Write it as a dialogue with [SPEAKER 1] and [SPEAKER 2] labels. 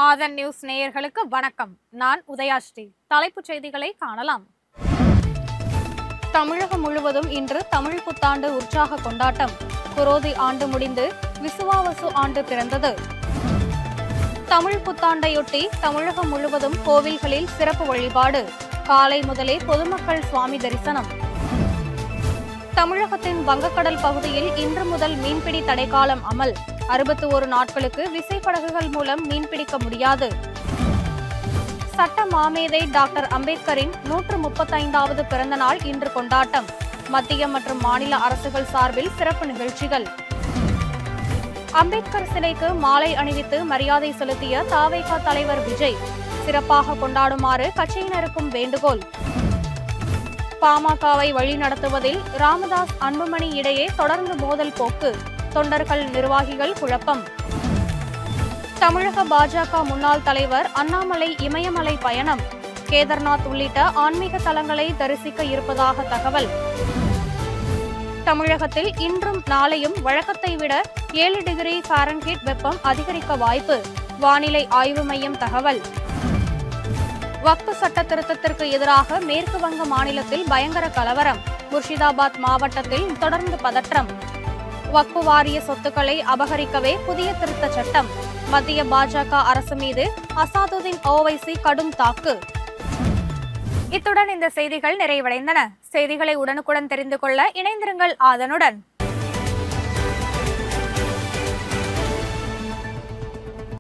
[SPEAKER 1] ஆதன் news நேயர்களுக்கு வணக்கம். நான் உதயாஸ்ரீ. தலைப்புச் செய்திகளை காணலாம். தமிழகம் முழுவதும் இன்று தமிழ் புத்தாண்டு உற்சாக கொண்டாட்டம். குரோதி ஆண்டு முடிந்து விசுவாவசு ஆண்டு பிறந்தது. தமிழ் புத்தாண்டையொட்டி தமிழகம் முழுவதும் கோவில்களில் சிறப்பு வழிபாடு. காலை முதலே பொதுமக்கள் சுவாமி தரிசனம். தமிழகத்தின் வங்கக்கடல் பகுதியில் இன்று முதல் மீன்பிடி தடைக்காலம் அமல். 61 நாட்களுக்கு விசைப்படகுகள் மூலம் மீன்பிடிக்க முடியாது. சட்ட மாமேதை டாக்டர் அம்பேத்கரின் 135வது பிறந்த நாள் இன்று கொண்டாட்டம். மத்திய மற்றும் மாநில அரசுகள் சார்பில் சிறப்பு நிகழ்ச்சிகள். அம்பேத்கர் சிலைக்கு மாலை அணிவித்து மரியாதை செலுத்திய தவேக தலைவர் விஜய். சிறப்பாக கொண்டாடுமாறு கட்சியினருக்கும் வேண்டுகோள். பாமகவை வழிநடத்துவதில் ராமதாஸ் அன்புமணி இடையே தொடர்ந்து மோதல் போக்கு. தொண்டர்கள் நிர்வாகிகள் குழப்பம். தமிழக பாஜக முன்னாள் தலைவர் அண்ணாமலை இமயமலை பயணம். கேதார்நாத் உள்ளிட்ட ஆன்மீக தலங்களை தரிசிக்க இருப்பதாக தகவல். தமிழகத்தில் இன்றும் நாளையும் வழக்கத்தை விட 7 டிகிரி ஃபாரன்ஹீட் வெப்பம் அதிகரிக்க வாய்ப்பு. வானிலை ஆய்வு மையம் தகவல். வக்ஃப் சட்ட திருத்தத்திற்கு எதிராக மேற்கு வங்க மாநிலத்தில் பயங்கர கலவரம். முர்ஷிதாபாத் மாவட்டத்தில் தொடர்ந்து பதற்றம். வக்ஃப் வாரிய சொத்துக்களை அபகரிக்கவே புதிய திருத்த சட்டம். மத்திய பாஜக அரசு மீது அசாதுதீன் ஓவைசி கடும் தாக்கு. இத்துடன் இந்த செய்திகள் நிறைவடைந்தன. செய்திகளை உடனுக்குடன் தெரிந்து கொள்ள இணைந்திருங்கள் ஆதனுடன்.